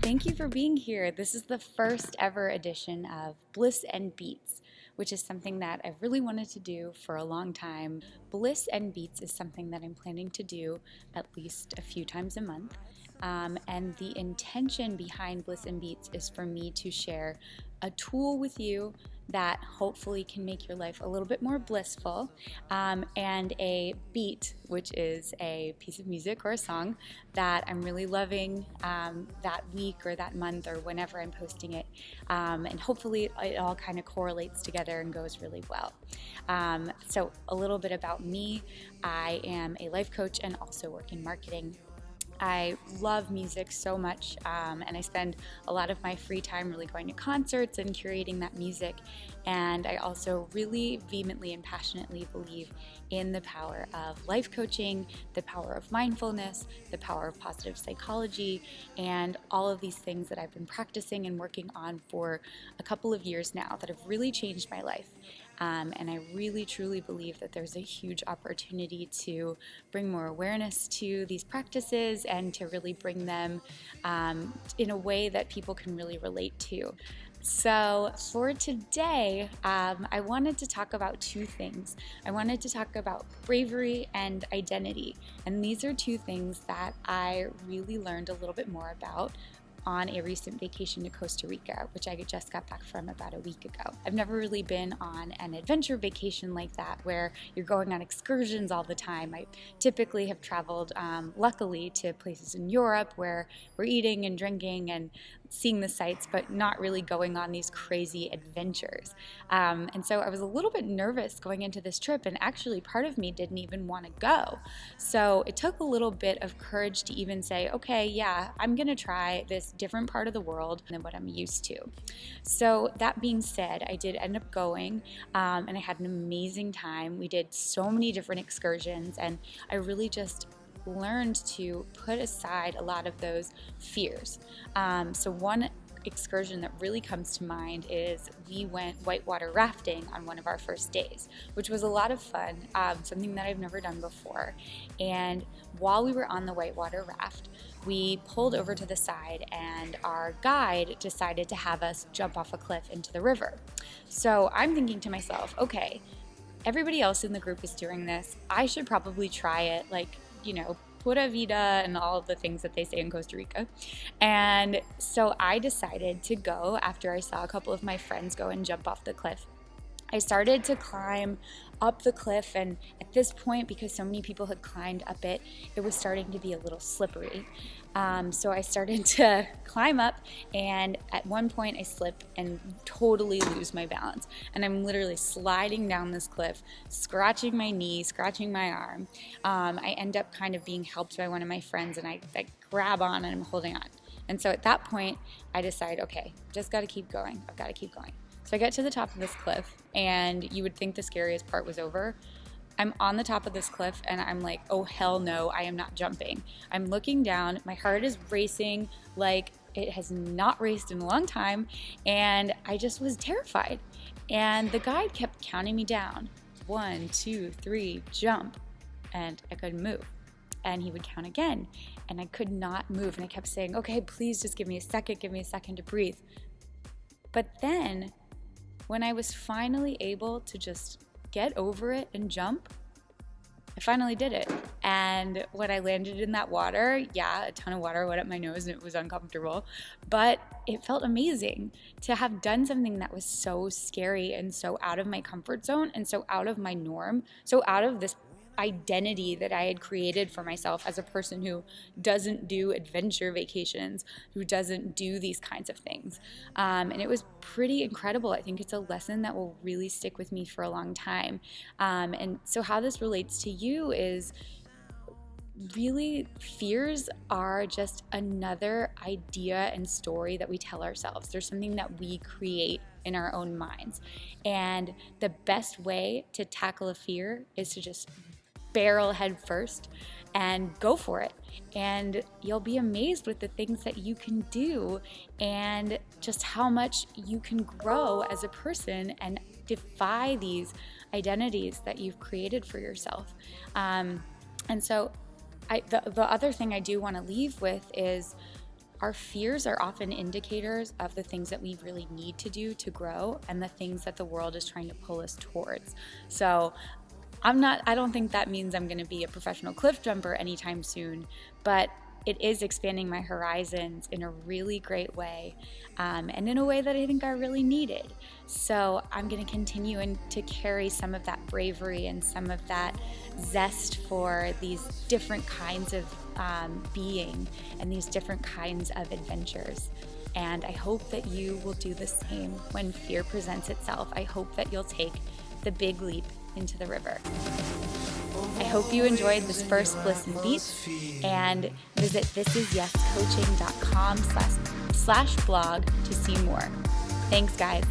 Thank you for being here. This is the first ever edition of Bliss and Beats, which is something that I've really wanted to do for a long time. Bliss and Beats is something that I'm planning to do at least a few times a month. And the intention behind Bliss and Beats is for me to share a tool with you that hopefully can make your life a little bit more blissful, and a beat, which is a piece of music or a song that I'm really loving that week or that month or whenever I'm posting it. And hopefully it all kind of correlates together and goes really well. So a little bit about me. I am a life coach and also work in marketing. I love music so much, and I spend a lot of my free time really going to concerts and curating that music. And I also really vehemently and passionately believe in the power of life coaching, the power of mindfulness, the power of positive psychology, and all of these things that I've been practicing and working on for a couple of years now that have really changed my life. And I really truly believe that there's a huge opportunity to bring more awareness to these practices and to really bring them in a way that people can really relate to. So for today, I wanted to talk about two things. I wanted to talk about bravery and identity. And these are two things that I really learned a little bit more about on a recent vacation to Costa Rica, which I just got back from about a week ago. I've never really been on an adventure vacation like that where you're going on excursions all the time. I typically have traveled, luckily, to places in Europe where we're eating and drinking and seeing the sights, but not really going on these crazy adventures. And so I was a little bit nervous going into this trip, and actually part of me didn't even want to go. So it took a little bit of courage to even say, okay, yeah, I'm gonna try this different part of the world than what I'm used to. So that being said, I did end up going, and I had an amazing time. We did so many different excursions, and I really just learned to put aside a lot of those fears. So one excursion that really comes to mind is we went whitewater rafting on one of our first days, which was a lot of fun, something that I've never done before. And while we were on the whitewater raft, we pulled over to the side and our guide decided to have us jump off a cliff into the river. So I'm thinking to myself, okay, everybody else in the group is doing this. I should probably try it, pura vida and all of the things that they say in Costa Rica. And so I decided to go after I saw a couple of my friends go and jump off the cliff. I started to climb up the cliff, and at this point, because so many people had climbed up it, it was starting to be a little slippery. So I started to climb up, and at one point I slip and totally lose my balance. And I'm literally sliding down this cliff, scratching my knee, scratching my arm. I end up kind of being helped by one of my friends, and I grab on and I'm holding on. And so at that point, I decide, okay, just got to keep going. I've got to keep going. So I get to the top of this cliff, and you would think the scariest part was over. I'm on the top of this cliff, and I'm like, oh, hell no, I am not jumping. I'm looking down. My heart is racing like it has not raced in a long time, and I just was terrified. And the guide kept counting me down. 1, 2, 3, jump. And I couldn't move. And he would count again, and I could not move. And I kept saying, okay, please just give me a second to breathe. But then, when I was finally able to just get over it and jump, I finally did it. And when I landed in that water, a ton of water went up my nose and it was uncomfortable, but it felt amazing to have done something that was so scary and so out of my comfort zone and so out of my norm, so out of this identity that I had created for myself as a person who doesn't do adventure vacations, who doesn't do these kinds of things. And it was pretty incredible. I think it's a lesson that will really stick with me for a long time. And so how this relates to you is really fears are just another idea and story that we tell ourselves. There's something that we create in our own minds. And the best way to tackle a fear is to just barrel head first and go for it. And you'll be amazed with the things that you can do and just how much you can grow as a person and defy these identities that you've created for yourself. And so the other thing I do want to leave with is, our fears are often indicators of the things that we really need to do to grow and the things that the world is trying to pull us towards. So I don't think that means I'm going to be a professional cliff jumper anytime soon, but it is expanding my horizons in a really great way, and in a way that I think are really needed. So I'm going to continue to carry some of that bravery and some of that zest for these different kinds of being and these different kinds of adventures. And I hope that you will do the same when fear presents itself. I hope that you'll take the big leap into the river. I hope you enjoyed this first Bliss and Beats, and visit thisisyescoaching.com/blog to see more. Thanks, guys.